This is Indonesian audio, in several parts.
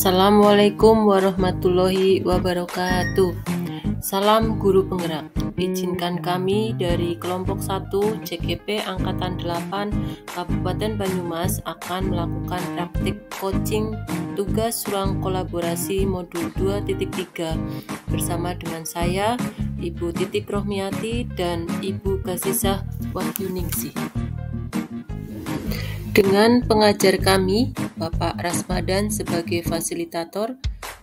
Assalamualaikum warahmatullahi wabarakatuh. Salam guru penggerak. Izinkan kami dari kelompok 1 CGP Angkatan 8 Kabupaten Banyumas akan melakukan praktik coaching tugas ruang kolaborasi modul 2.3 bersama dengan saya, Ibu Titik Rohmiati dan Ibu Kasisah Wahyuningsih. Dengan pengajar kami, Bapak Rasmadan sebagai fasilitator,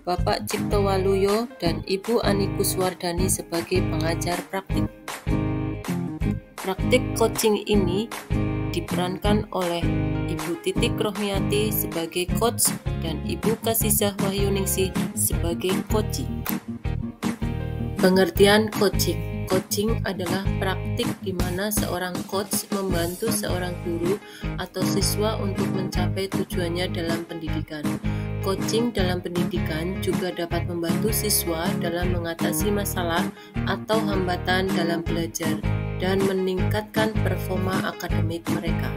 Bapak Cipto Waluyo dan Ibu Ani Kuswardani sebagai pengajar praktik. Praktik coaching ini diperankan oleh Ibu Titik Rohmiati sebagai coach dan Ibu Kasisah Wahyuningsih sebagai coachee. Pengertian coaching. Coaching adalah praktik di mana seorang coach membantu seorang guru atau siswa untuk mencapai tujuannya dalam pendidikan. Coaching dalam pendidikan juga dapat membantu siswa dalam mengatasi masalah atau hambatan dalam belajar dan meningkatkan performa akademik mereka.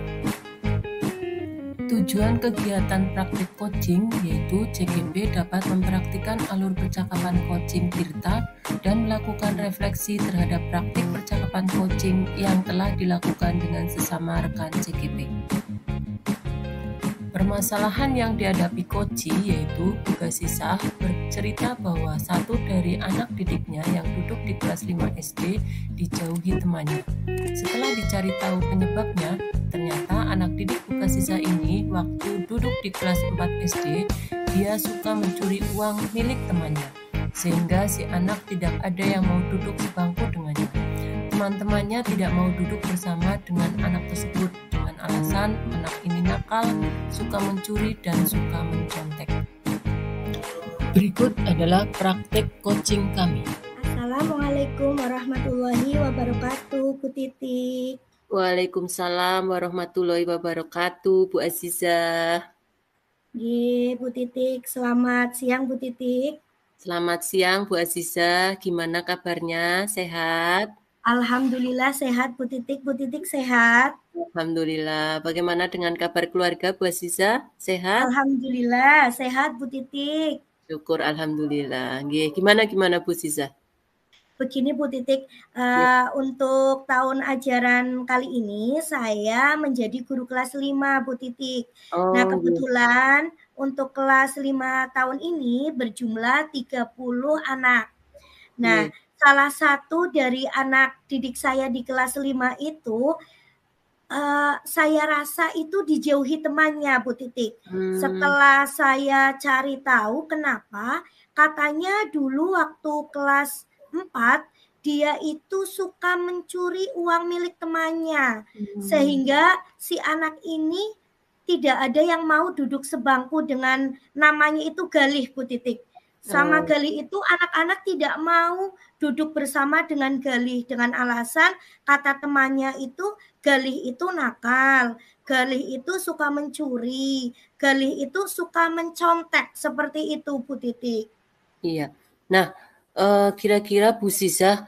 Tujuan kegiatan praktik coaching yaitu CGP dapat mempraktikkan alur percakapan coaching Tirta dan melakukan refleksi terhadap praktik percakapan coaching yang telah dilakukan dengan sesama rekan CGP. Permasalahan yang dihadapi coachee yaitu Bu Kasisah bercerita bahwa satu dari anak didiknya yang duduk di kelas 5 SD dijauhi temannya. Setelah dicari tahu penyebabnya, ternyata anak didik Bu Kasisah ini waktu duduk di kelas 4 SD, dia suka mencuri uang milik temannya, sehingga si anak tidak ada yang mau duduk sebangku dengannya. Teman-temannya tidak mau duduk bersama dengan anak tersebut dengan alasan anak ini nakal, suka mencuri, dan suka mencontek. Berikut adalah praktek coaching kami. Assalamualaikum warahmatullahi wabarakatuh, Bu Titik. Waalaikumsalam warahmatullahi wabarakatuh, Bu Azizah. Bu Titik, selamat siang Bu Titik. Selamat siang Bu Azizah, gimana kabarnya? Sehat? Alhamdulillah sehat Bu Titik. Bu Titik sehat? Alhamdulillah. Bagaimana dengan kabar keluarga Bu Azizah? Sehat? Alhamdulillah sehat Bu Titik. Syukur alhamdulillah. Gimana Bu Azizah? Begini Bu Titik, untuk tahun ajaran kali ini saya menjadi guru kelas 5 Bu Titik. Nah kebetulan untuk kelas 5 tahun ini berjumlah 30 anak. Nah salah satu dari anak didik saya di kelas 5 itu saya rasa itu dijauhi temannya Bu Titik. Setelah saya cari tahu kenapa, katanya dulu waktu kelas 4 dia itu suka mencuri uang milik temannya, sehingga si anak ini tidak ada yang mau duduk sebangku dengan namanya itu Galih Bu Titik. Sama Galih itu anak-anak tidak mau duduk bersama dengan Galih dengan alasan kata temannya itu Galih itu nakal, Galih itu suka mencuri, Galih itu suka mencontek, seperti itu Bu Titik. Iya. Nah, kira-kira Bu Zizah,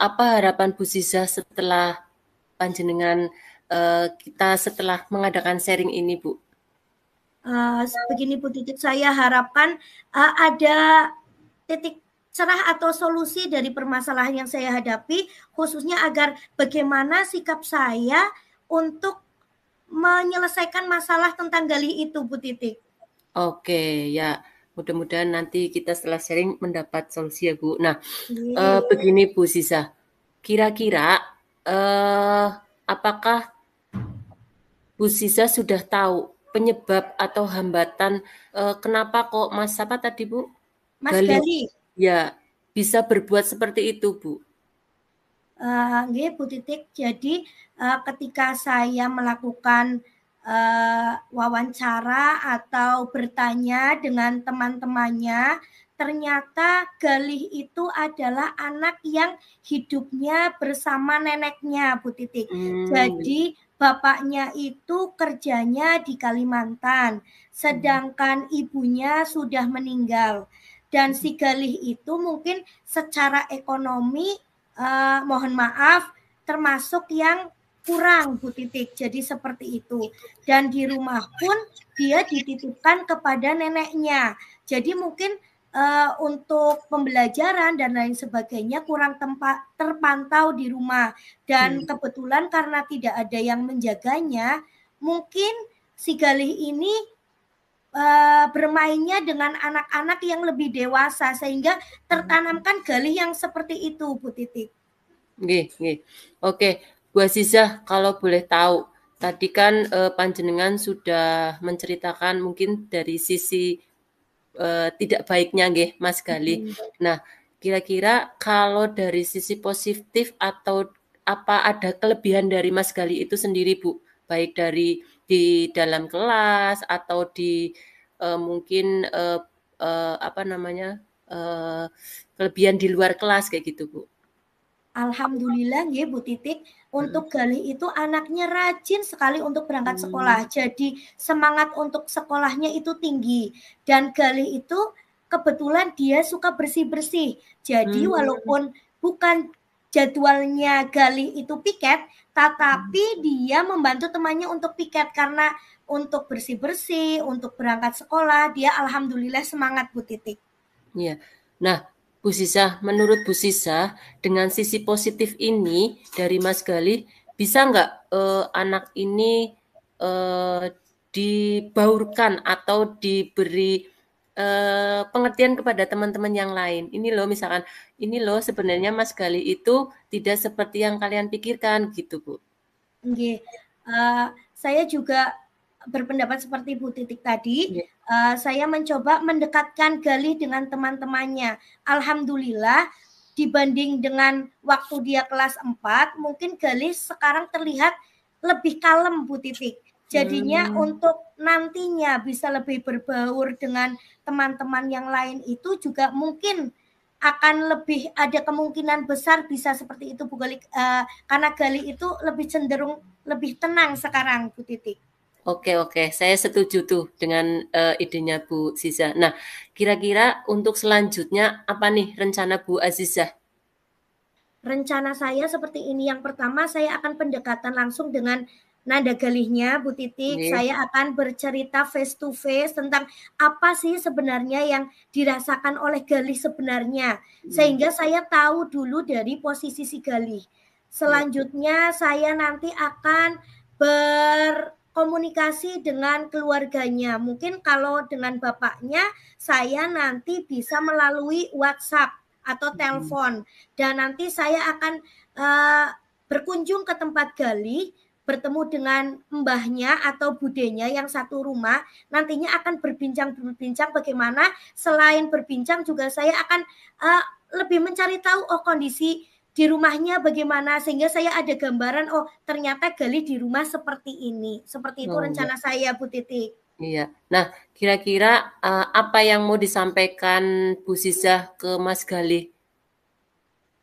apa harapan Bu Zizah setelah panjenengan kita setelah mengadakan sharing ini, Bu? Begini Bu Titik, saya harapkan ada titik cerah atau solusi dari permasalahan yang saya hadapi, khususnya agar bagaimana sikap saya untuk menyelesaikan masalah tentang Galih itu Bu Titik. Oke, ya mudah-mudahan nanti kita setelah sharing mendapat solusi ya Bu. Nah, begini Bu Zizah, kira-kira apakah Bu Zizah sudah tahu penyebab atau hambatan kenapa kok Mas apa tadi Bu? Mas Galih. Ya, bisa berbuat seperti itu Bu. Bu Titik, jadi ketika saya melakukan wawancara atau bertanya dengan teman-temannya, ternyata Galih itu adalah anak yang hidupnya bersama neneknya Bu Titik. Jadi bapaknya itu kerjanya di Kalimantan, sedangkan ibunya sudah meninggal. Dan si Galih itu mungkin secara ekonomi mohon maaf termasuk yang kurang Bu Titik. Jadi seperti itu. Dan di rumah pun dia dititipkan kepada neneknya. Jadi mungkin untuk pembelajaran dan lain sebagainya kurang terpantau di rumah. Dan kebetulan karena tidak ada yang menjaganya, mungkin si Galih ini bermainnya dengan anak-anak yang lebih dewasa sehingga tertanamkan Galih yang seperti itu Bu Titik. Oke, Bu Azizah, kalau boleh tahu, tadi kan panjenengan sudah menceritakan mungkin dari sisi tidak baiknya nggih Mas Galih. Nah, kira-kira kalau dari sisi positif atau apa ada kelebihan dari Mas Galih itu sendiri Bu? Baik dari di dalam kelas atau di mungkin apa namanya kelebihan di luar kelas kayak gitu Bu? Alhamdulillah ya Bu Titik, untuk Galih itu anaknya rajin sekali untuk berangkat sekolah. Jadi semangat untuk sekolahnya itu tinggi. Dan Galih itu kebetulan dia suka bersih-bersih. Jadi walaupun bukan jadwalnya Galih itu piket, tetapi dia membantu temannya untuk piket karena untuk bersih-bersih, untuk berangkat sekolah, dia alhamdulillah semangat Bu Titik. Iya. Nah, Bu Sisa, menurut Bu Sisa, dengan sisi positif ini dari Mas Galih, bisa nggak anak ini dibaurkan atau diberi pengertian kepada teman-teman yang lain? Ini loh, misalkan, ini loh sebenarnya Mas Galih itu tidak seperti yang kalian pikirkan, gitu Bu. Nggih. Saya juga berpendapat seperti Bu Titik tadi. Saya mencoba mendekatkan Galih dengan teman-temannya. Alhamdulillah dibanding dengan waktu dia kelas 4, mungkin Galih sekarang terlihat lebih kalem Bu Titik. Jadinya untuk nantinya bisa lebih berbaur dengan teman-teman yang lain itu juga mungkin akan lebih ada kemungkinan besar bisa seperti itu Bu Galih, karena Galih itu lebih cenderung lebih tenang sekarang Bu Titik. Oke, saya setuju tuh dengan idenya Bu Ziza. Nah, kira-kira untuk selanjutnya apa nih rencana Bu Azizah? Rencana saya seperti ini. Yang pertama, saya akan pendekatan langsung dengan nada Galihnya, Bu Titik. Saya akan bercerita face to face tentang apa sih sebenarnya yang dirasakan oleh Galih sebenarnya. Sehingga saya tahu dulu dari posisi si Galih. Selanjutnya, saya nanti akan berkomunikasi dengan keluarganya. Mungkin kalau dengan bapaknya, saya nanti bisa melalui WhatsApp atau telepon, dan nanti saya akan berkunjung ke tempat Galih, bertemu dengan mbahnya atau budenya yang satu rumah. Nantinya akan berbincang bagaimana, selain berbincang juga saya akan lebih mencari tahu kondisi di rumahnya bagaimana, sehingga saya ada gambaran ternyata Galih di rumah seperti ini. Seperti itu rencana saya Bu Titik. Iya. Nah, kira-kira apa yang mau disampaikan Bu Zizah ke Mas Galih?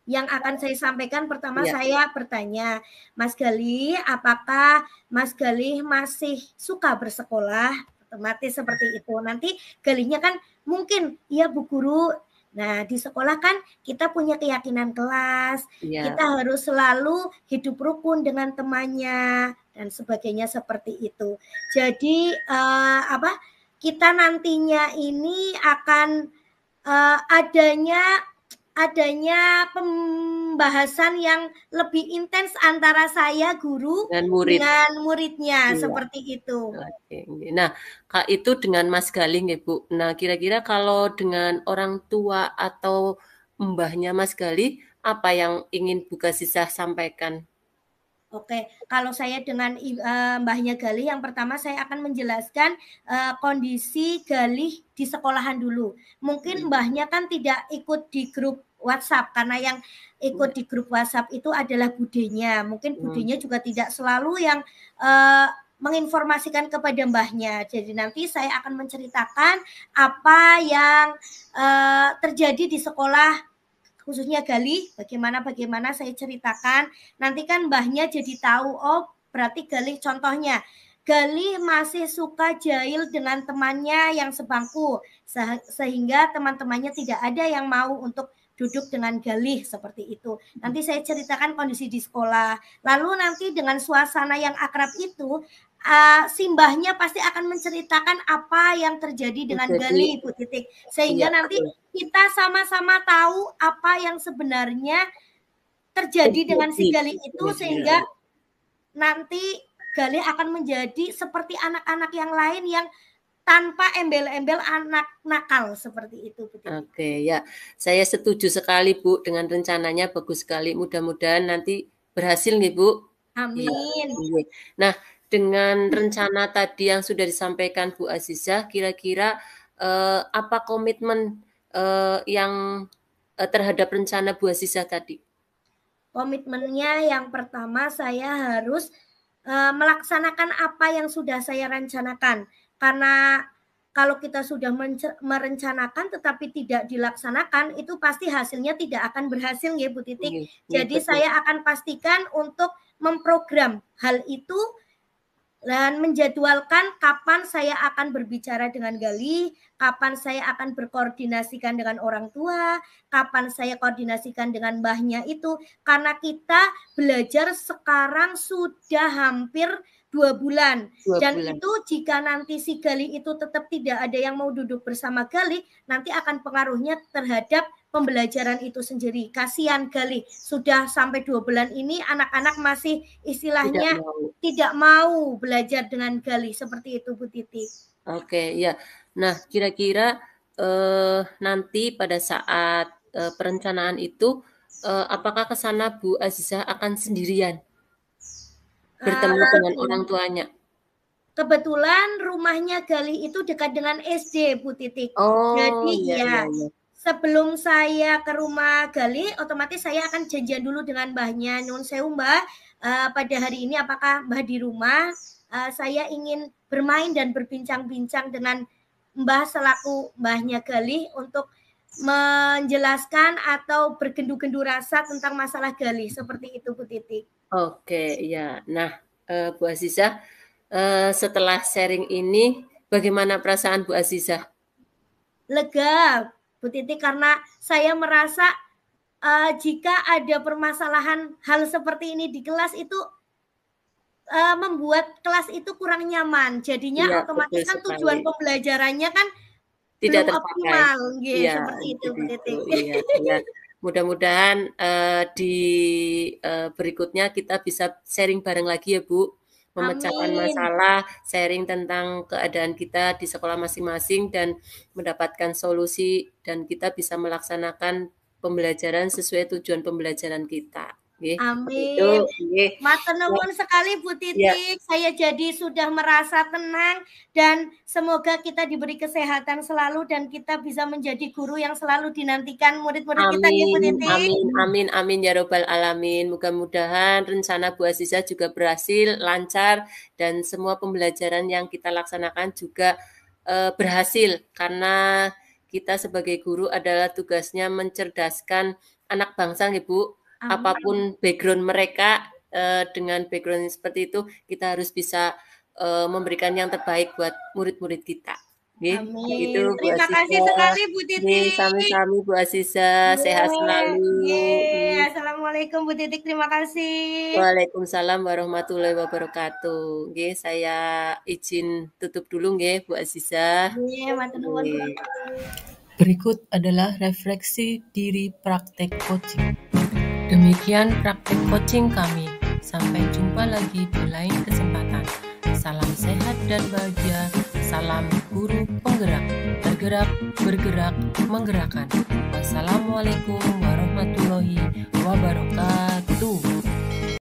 Yang akan saya sampaikan pertama, saya bertanya, Mas Galih, apakah Mas Galih masih suka bersekolah? Otomatis seperti itu. Nanti Galihnya kan mungkin, ya Bu Guru, nah di sekolah kan kita punya keyakinan kelas, kita harus selalu hidup rukun dengan temannya dan sebagainya seperti itu. Jadi kita nantinya ini akan adanya pembahasan yang lebih intens antara saya guru dengan muridnya, seperti itu. Nah, Kak, itu dengan Mas Galih ya Bu. Nah, kira-kira kalau dengan orang tua atau mbahnya Mas Galih, apa yang ingin Bu Zizah sampaikan? Oke, kalau saya dengan mbahnya Galih, yang pertama saya akan menjelaskan kondisi Galih di sekolahan dulu. Mungkin mbahnya kan tidak ikut di grup WhatsApp, karena yang ikut di grup WhatsApp itu adalah budenya. Mungkin budenya juga tidak selalu yang menginformasikan kepada mbahnya. Jadi nanti saya akan menceritakan apa yang terjadi di sekolah, khususnya Galih, bagaimana saya ceritakan. Nanti kan mbahnya jadi tahu, berarti Galih, contohnya Galih masih suka jahil dengan temannya yang sebangku, sehingga teman-temannya tidak ada yang mau untuk duduk dengan Galih seperti itu. Nanti saya ceritakan kondisi di sekolah. Lalu nanti dengan suasana yang akrab itu, simbahnya pasti akan menceritakan apa yang terjadi dengan Galih, Bu Titik. Sehingga nanti kita sama-sama tahu apa yang sebenarnya terjadi dengan si Galih itu, sehingga nanti Galih akan menjadi seperti anak-anak yang lain yang tanpa embel-embel anak nakal seperti itu. Oke, ya, saya setuju sekali Bu dengan rencananya, bagus sekali. Mudah-mudahan nanti berhasil nih Bu. Amin. Ya. Nah, dengan rencana tadi yang sudah disampaikan Bu Azizah, kira-kira apa komitmen yang terhadap rencana Bu Azizah tadi? Komitmennya yang pertama, saya harus melaksanakan apa yang sudah saya rencanakan. Karena kalau kita sudah merencanakan tetapi tidak dilaksanakan, itu pasti hasilnya tidak akan berhasil ya Bu Titik. Jadi saya akan pastikan untuk memprogram hal itu dan menjadwalkan kapan saya akan berbicara dengan Galih, kapan saya akan berkoordinasikan dengan orang tua, kapan saya koordinasikan dengan mbahnya itu. Karena kita belajar sekarang sudah hampir 2 bulan. Dan itu jika nanti si Galih itu tetap tidak ada yang mau duduk bersama Galih, nanti akan pengaruhnya terhadap pembelajaran itu sendiri. Kasihan Galih, sudah sampai 2 bulan ini anak-anak masih istilahnya tidak mau belajar dengan Galih, seperti itu Bu Titi. Oke, ya. Nah, kira-kira nanti pada saat perencanaan itu, apakah ke sana Bu Azizah akan sendirian bertemu dengan orang tuanya? Kebetulan rumahnya Galih itu dekat dengan SD Bu Titik. Jadi sebelum saya ke rumah Galih, otomatis saya akan janjian dulu dengan mbahnya. Nyun sewu Mbah, pada hari ini apakah Mbah di rumah? Saya ingin bermain dan berbincang-bincang dengan Mbah selaku mbahnya Galih untuk menjelaskan atau bergendu-gendu rasa tentang masalah Galih, seperti itu Bu Titik. Oke, ya. Nah, Bu Azizah, setelah sharing ini, bagaimana perasaan Bu Azizah? Lega, Bu Titik, karena saya merasa jika ada permasalahan hal seperti ini di kelas itu membuat kelas itu kurang nyaman. Jadinya otomatis kan tujuan pembelajarannya kan tidak belum optimal, seperti itu Bu Titik. Ya. Mudah-mudahan di berikutnya kita bisa sharing bareng lagi ya Bu, memecahkan masalah, sharing tentang keadaan kita di sekolah masing-masing dan mendapatkan solusi, dan kita bisa melaksanakan pembelajaran sesuai tujuan pembelajaran kita. Amin. Matur nuwun sekali Bu Titik. Saya jadi sudah merasa tenang dan semoga kita diberi kesehatan selalu dan kita bisa menjadi guru yang selalu dinantikan murid-murid kita ya Bu Titik. Amin ya robbal alamin. Mudah-mudahan rencana Bu Azizah juga berhasil, lancar, dan semua pembelajaran yang kita laksanakan juga berhasil, karena kita sebagai guru adalah tugasnya mencerdaskan anak bangsa ya Bu. Apapun background mereka, dengan background seperti itu kita harus bisa memberikan yang terbaik buat murid-murid kita. Amin. Itu, terima kasih sekali Bu Titik. Sami-sami Bu Azizah, sehat selalu. Assalamualaikum Bu Titik, terima kasih. Waalaikumsalam warahmatullahi wabarakatuh. Saya izin tutup dulu Bu Azizah. Berikut adalah refleksi diri praktek coaching. Demikian praktek coaching kami. Sampai jumpa lagi di lain kesempatan. Salam sehat dan bahagia. Salam guru penggerak. Bergerak, bergerak, menggerakkan. Wassalamualaikum warahmatullahi wabarakatuh.